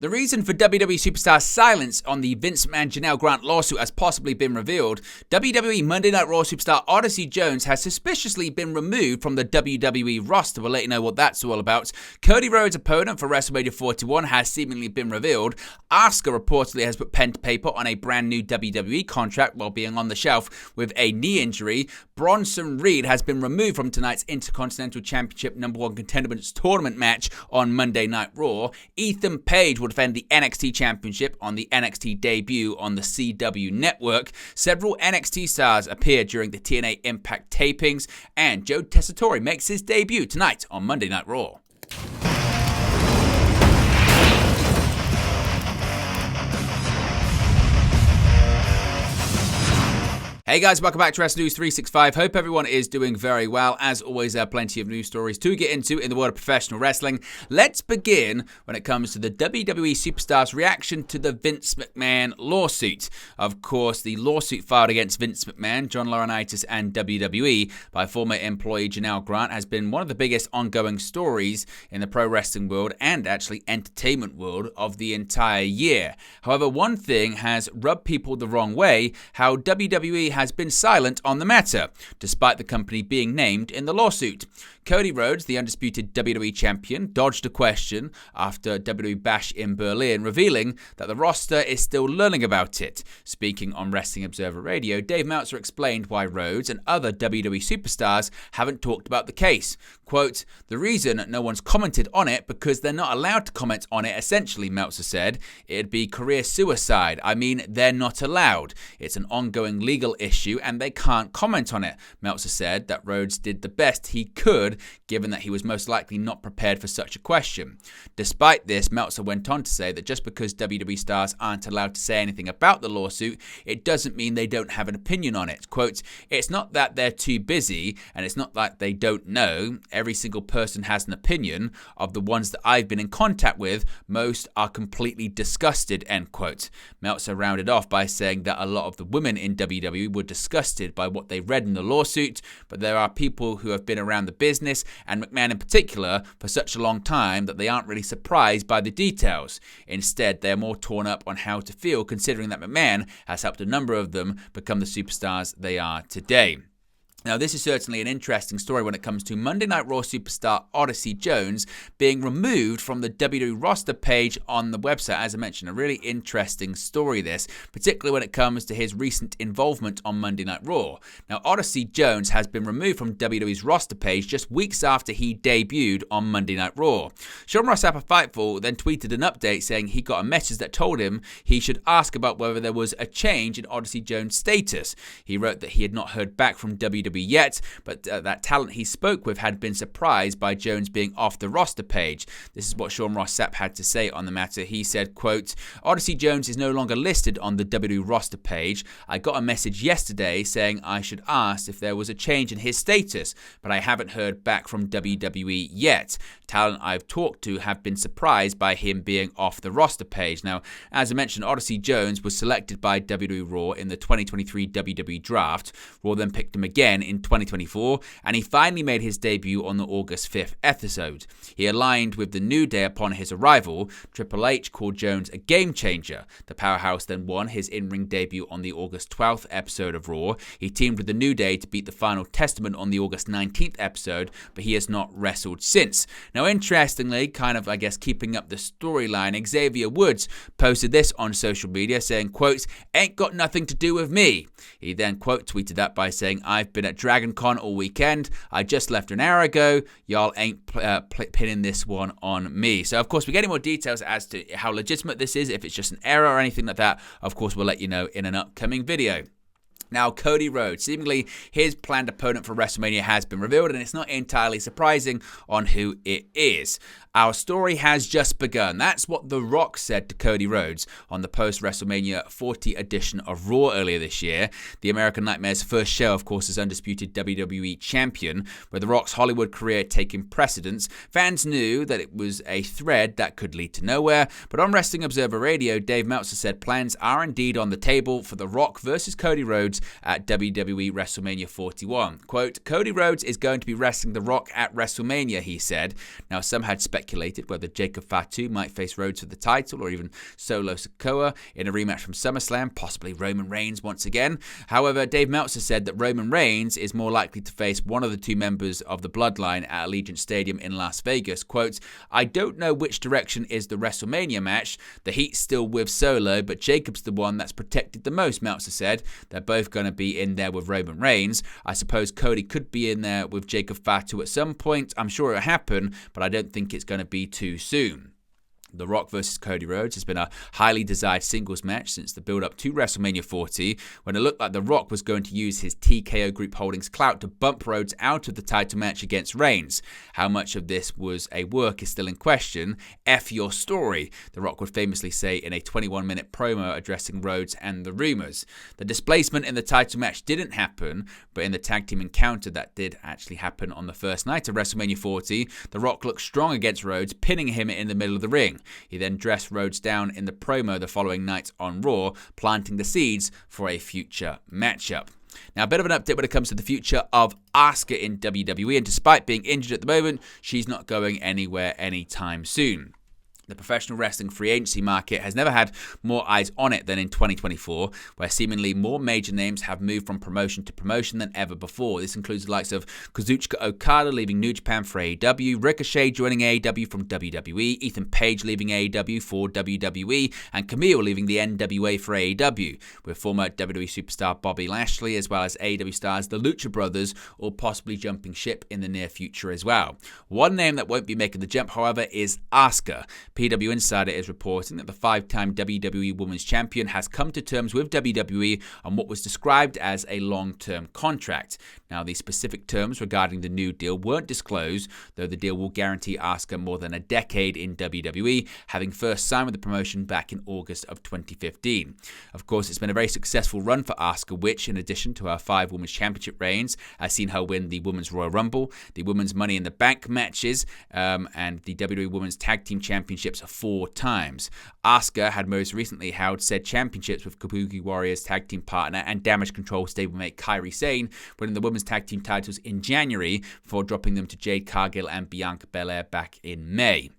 The reason for WWE superstar's silence on the Vince McMahon Janelle Grant lawsuit has possibly been revealed. WWE Monday Night Raw superstar Odyssey Jones has suspiciously been removed from the WWE roster. We'll let you know what that's all about. Cody Rhodes' opponent for WrestleMania 41 has seemingly been revealed. Asuka reportedly has put pen to paper on a brand new WWE contract while being on the shelf with a knee injury. Bronson Reed has been removed from tonight's Intercontinental Championship No. 1 Contenders Tournament match on Monday Night Raw. Ethan Page will defend the NXT Championship on the NXT debut on the CW network. Several NXT stars appeared during the TNA Impact tapings, and Tessitore makes his debut tonight on Monday Night Raw. Hey guys, welcome back to Wrestling News 365. Hope everyone is doing very well. As always, there are plenty of news stories to get into in the world of professional wrestling. Let's begin when it comes to the WWE superstar's reaction to the Vince McMahon lawsuit. Of course, the lawsuit filed against Vince McMahon, John Laurinaitis, and WWE by former employee Janelle Grant has been one of the biggest ongoing stories in the pro wrestling world and actually entertainment world of the entire year. However, one thing has rubbed people the wrong way: how WWE has been silent on the matter, despite the company being named in the lawsuit. Cody Rhodes, the undisputed WWE champion, dodged a question after WWE Bash in Berlin, revealing that the roster is still learning about it. Speaking on Wrestling Observer Radio, Dave Meltzer explained why Rhodes and other WWE superstars haven't talked about the case. Quote, "The reason no one's commented on it because they're not allowed to comment on it, essentially," Meltzer said. "It'd be career suicide. I mean, they're not allowed. It's an ongoing legal issue and they can't comment on it." Meltzer said that Rhodes did the best he could, given that he was most likely not prepared for such a question. Despite this, Meltzer went on to say that just because WWE stars aren't allowed to say anything about the lawsuit, it doesn't mean they don't have an opinion on it. Quote, "It's not that they're too busy, and it's not like they don't know. Every single person has an opinion. Of the ones that I've been in contact with, most are completely disgusted," end quote. Meltzer rounded off by saying that a lot of the women in WWE were disgusted by what they read in the lawsuit, but there are people who have been around the business, and McMahon in particular, for such a long time that they aren't really surprised by the details. Instead, they're more torn up on how to feel, considering that McMahon has helped a number of them become the superstars they are today. Now, this is certainly an interesting story when it comes to Monday Night Raw superstar Odyssey Jones being removed from the WWE roster page on the website. As I mentioned, a really interesting story this, particularly when it comes to his recent involvement on Monday Night Raw. Now, Odyssey Jones has been removed from WWE's roster page just weeks after he debuted on Monday Night Raw. Sean Ross Sapp of Fightful then tweeted an update saying he got a message that told him he should ask about whether there was a change in Odyssey Jones' status. He wrote that he had not heard back from WWE yet, but that talent he spoke with had been surprised by Jones being off the roster page. This is what Sean Ross Sapp had to say on the matter. He said, quote, "Odyssey Jones is no longer listed on the WWE roster page. I got a message yesterday saying I should ask if there was a change in his status, but I haven't heard back from WWE yet. Talent I've talked to have been surprised by him being off the roster page." Now, as I mentioned, Odyssey Jones was selected by WWE Raw in the 2023 WWE Draft. Raw then picked him again in 2024, and he finally made his debut on the August 5th episode. He aligned with the New Day upon his arrival. Triple H called Jones a game changer. The powerhouse then won his in-ring debut on the August 12th episode of Raw. He teamed with the New Day to beat the Final Testament on the August 19th episode, but he has not wrestled since. Now, interestingly, kind of, I guess, keeping up the storyline, Xavier Woods posted this on social media saying, quote, "Ain't got nothing to do with me." He then quote tweeted that by saying, "I've been at Dragon Con all weekend. I just left an hour ago. Y'all ain't pinning this one on me." So, of course, we're getting more details as to how legitimate this is. If it's just an error or anything like that, of course, we'll let you know in an upcoming video. Now, Cody Rhodes, seemingly his planned opponent for WrestleMania has been revealed, and it's not entirely surprising on who it is. "Our story has just begun." That's what The Rock said to Cody Rhodes on the post-WrestleMania 40 edition of Raw earlier this year. The American Nightmare's first show, of course, as undisputed WWE champion, with The Rock's Hollywood career taking precedence. Fans knew that it was a thread that could lead to nowhere, but on Wrestling Observer Radio, Dave Meltzer said plans are indeed on the table for The Rock versus Cody Rhodes at WWE WrestleMania 41. Quote, Cody Rhodes is going to be wrestling The Rock at WrestleMania, he said. Now, some had speculated whether Jacob Fatu might face Rhodes for the title or even Solo Sikoa in a rematch from SummerSlam, possibly Roman Reigns once again. However, Dave Meltzer said that Roman Reigns is more likely to face one of the two members of the Bloodline at Allegiant Stadium in Las Vegas. Quote, I don't know which direction is the WrestleMania match. The heat's still with Solo, but Jacob's the one that's protected the most, Meltzer said. They're both going to be in there with Roman Reigns. I suppose Cody could be in there with Jacob Fatu at some point. I'm sure it'll happen, but I don't think it's going to be too soon. The Rock versus Cody Rhodes has been a highly desired singles match since the build-up to WrestleMania 40, when it looked like The Rock was going to use his TKO Group Holdings clout to bump Rhodes out of the title match against Reigns. How much of this was a work is still in question. F your story, The Rock would famously say in a 21-minute promo addressing Rhodes and the rumors. The displacement in the title match didn't happen, but in the tag team encounter that did actually happen on the first night of WrestleMania 40, The Rock looked strong against Rhodes, pinning him in the middle of the ring. He then dressed Rhodes down in the promo the following night on Raw, planting the seeds for a future matchup. Now, a bit of an update when it comes to the future of Asuka in WWE, and despite being injured at the moment, she's not going anywhere anytime soon. The professional wrestling free agency market has never had more eyes on it than in 2024, where seemingly more major names have moved from promotion to promotion than ever before. This includes the likes of Kazuchika Okada leaving New Japan for AEW, Ricochet joining AEW from WWE, Ethan Page leaving AEW for WWE, and Camille leaving the NWA for AEW, with former WWE superstar Bobby Lashley as well as AEW stars the Lucha Brothers all possibly jumping ship in the near future as well. One name that won't be making the jump, however, is Asuka. PW Insider is reporting that the five-time WWE Women's Champion has come to terms with WWE on what was described as a long-term contract. Now, the specific terms regarding the new deal weren't disclosed, though the deal will guarantee Asuka more than a decade in WWE, having first signed with the promotion back in August of 2015. Of course, it's been a very successful run for Asuka, which, in addition to her 5 Women's Championship reigns, has seen her win the Women's Royal Rumble, the Women's Money in the Bank matches, and the WWE Women's Tag Team Championships 4 times. Asuka had most recently held said championships with Kabuki Warriors tag team partner and Damage Control stablemate Kairi Sane, winning the women's tag team titles in January before dropping them to Jade Cargill and Bianca Belair back in May.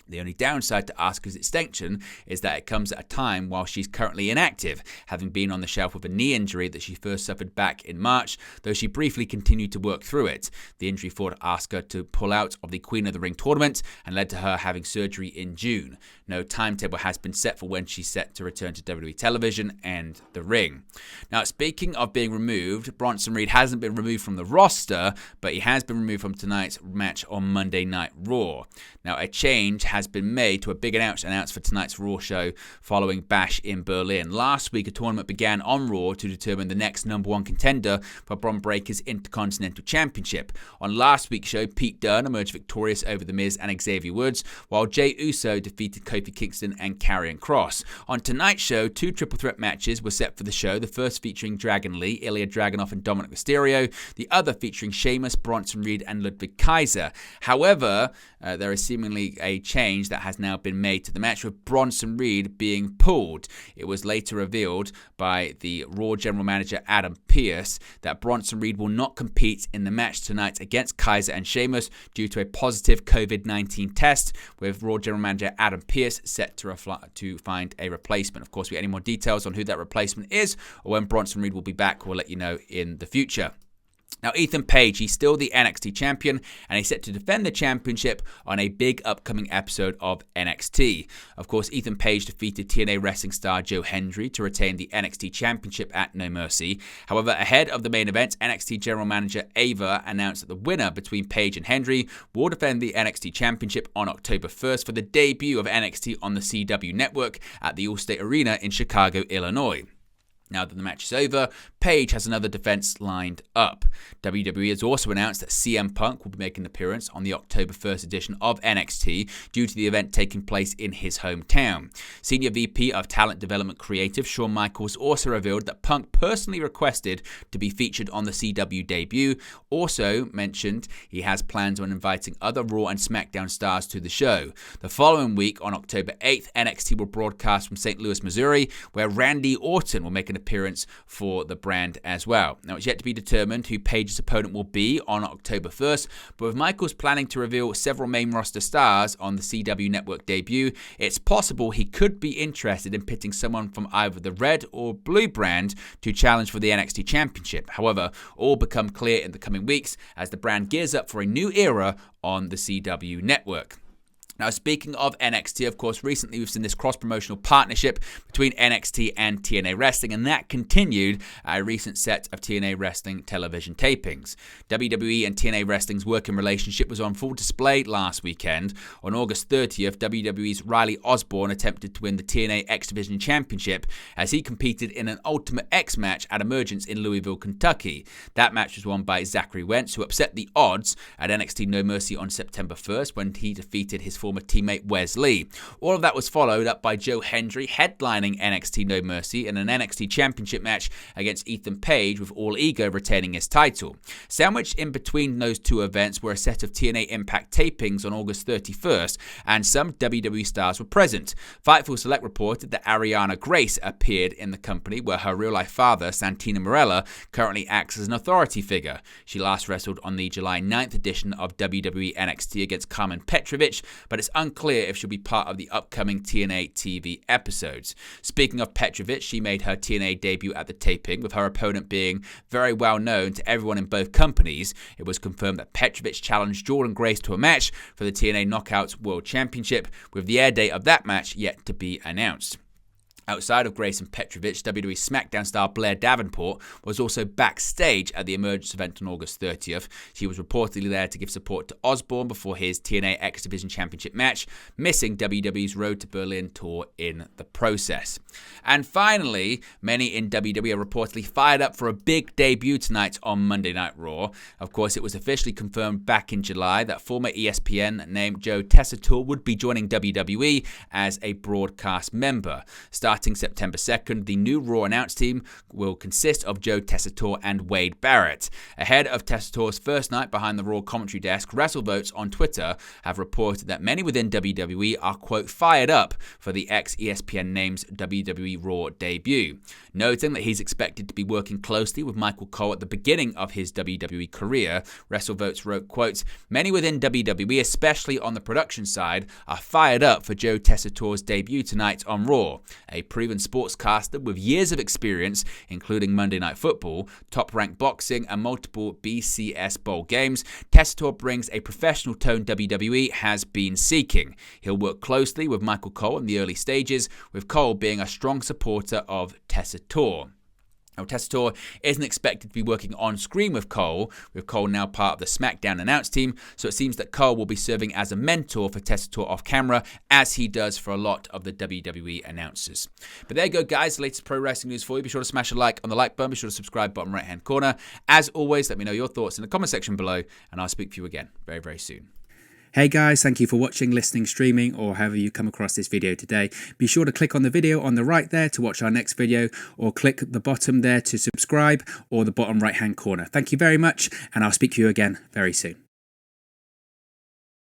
The only downside to Asuka's extension is that it comes at a time while she's currently inactive, having been on the shelf with a knee injury that she first suffered back in March, though she briefly continued to work through it. The injury forced Asuka to pull out of the Queen of the Ring tournament and led to her having surgery in June. No timetable has been set for when she's set to return to WWE television and the ring. Now, speaking of being removed, Bronson Reed hasn't been removed from the roster, but he has been removed from tonight's match on Monday Night Raw. Now, a change has been made to a big announced for tonight's Raw show following Bash in Berlin. Last week, a tournament began on Raw to determine the next number 1 contender for Bron Breakker's Intercontinental Championship. On last week's show, Pete Dunne emerged victorious over The Miz and Xavier Woods, while Jey Uso defeated Kofi Kingston and Karrion Kross. On tonight's show, 2 triple threat matches were set for the show, the first featuring Dragon Lee, Ilya Dragunov and Dominic Mysterio, the other featuring Sheamus, Bronson Reed and Ludwig Kaiser. However, there is seemingly a change that has now been made to the match, with Bronson Reed being pulled. It was later revealed by the Raw General Manager Adam Pearce that Bronson Reed will not compete in the match tonight against Kaiser and Sheamus due to a positive COVID-19 test, with Raw General Manager Adam Pearce set to find a replacement. Of course, if we get any more details on who that replacement is or when Bronson Reed will be back, we'll let you know in the future. Now, Ethan Page, he's still the NXT champion, and he's set to defend the championship on a big upcoming episode of NXT. Of course, Ethan Page defeated TNA wrestling star Joe Hendry to retain the NXT championship at No Mercy. However, ahead of the main event, NXT general manager Ava announced that the winner between Page and Hendry will defend the NXT championship on October 1st for the debut of NXT on the CW network at the Allstate Arena in Chicago, Illinois. Now that the match is over, Page has another defense lined up. WWE has also announced that CM Punk will be making an appearance on the October 1st edition of NXT due to the event taking place in his hometown. Senior VP of Talent Development Creative Shawn Michaels also revealed that Punk personally requested to be featured on the CW debut. Also mentioned he has plans on inviting other Raw and SmackDown stars to the show. The following week, on October 8th, NXT will broadcast from St. Louis, Missouri, where Randy Orton will make an appearance for the brand as well. Now, it's yet to be determined who Page's opponent will be on October 1st, but with Michaels planning to reveal several main roster stars on the CW Network debut, it's possible he could be interested in pitting someone from either the red or blue brand to challenge for the NXT Championship. However, all become clear in the coming weeks as the brand gears up for a new era on the CW Network. Now, speaking of NXT, of course, recently we've seen this cross-promotional partnership between NXT and TNA Wrestling, and that continued at a recent set of TNA Wrestling television tapings. WWE and TNA Wrestling's working relationship was on full display last weekend. On August 30th, WWE's Riley Osborne attempted to win the TNA X Division Championship as he competed in an Ultimate X match at Emergence in Louisville, Kentucky. That match was won by Zachary Wentz, who upset the odds at NXT No Mercy on September 1st when he defeated his former teammate Wes Lee. All of that was followed up by Joe Hendry headlining NXT No Mercy in an NXT Championship match against Ethan Page, with All Ego retaining his title. Sandwiched in between those two events were a set of TNA Impact tapings on August 31st, and some WWE stars were present. Fightful Select reported that Ariana Grace appeared in the company, where her real-life father, Santina Marella, currently acts as an authority figure. She last wrestled on the July 9th edition of WWE NXT against Carmen Petrovic, but it's unclear if she'll be part of the upcoming TNA TV episodes. Speaking of Petrovic, she made her TNA debut at the taping, with her opponent being very well known to everyone in both companies. It was confirmed that Petrovic challenged Jordynne Grace to a match for the TNA Knockouts World Championship, with the air date of that match yet to be announced. Outside of Grace and Petrovic, WWE SmackDown star Blair Davenport was also backstage at the Emergence event on August 30th. She was reportedly there to give support to Osborne before his TNA X Division Championship match, missing WWE's Road to Berlin tour in the process. And finally, many in WWE are reportedly fired up for a big debut tonight on Monday Night Raw. Of course, it was officially confirmed back in July that former ESPN named Joe Tessitore would be joining WWE as a broadcast member. Starting September 2nd, the new Raw announce team will consist of Joe Tessitore and Wade Barrett. Ahead of Tessitore's first night behind the Raw commentary desk, WrestleVotes on Twitter have reported that many within WWE are, quote, fired up for the ex-ESPN name's WWE Raw debut. Noting that he's expected to be working closely with Michael Cole at the beginning of his WWE career, WrestleVotes wrote, quote, many within WWE, especially on the production side, are fired up for Joe Tessitore's debut tonight on Raw. A proven sportscaster with years of experience, including Monday Night Football, top-ranked boxing, and multiple BCS Bowl games, Tessitore brings a professional tone WWE has been seeking. He'll work closely with Michael Cole in the early stages, with Cole being a strong supporter of Tessitore. Now, Tessitore isn't expected to be working on screen with Cole now part of the SmackDown announce team, so it seems that Cole will be serving as a mentor for Tessitore off camera, as he does for a lot of the WWE announcers. But there you go, guys, the latest pro wrestling news for you. Be sure to smash a like on the like button, be sure to subscribe bottom right hand corner. As always, let me know your thoughts in the comment section below, and I'll speak to you again very, very soon. Hey guys, thank you for watching, listening, streaming, or however you come across this video today. Be sure to click on the video on the right there to watch our next video, or click the bottom there to subscribe, or the bottom right hand corner. Thank you very much, and I'll speak to you again very soon.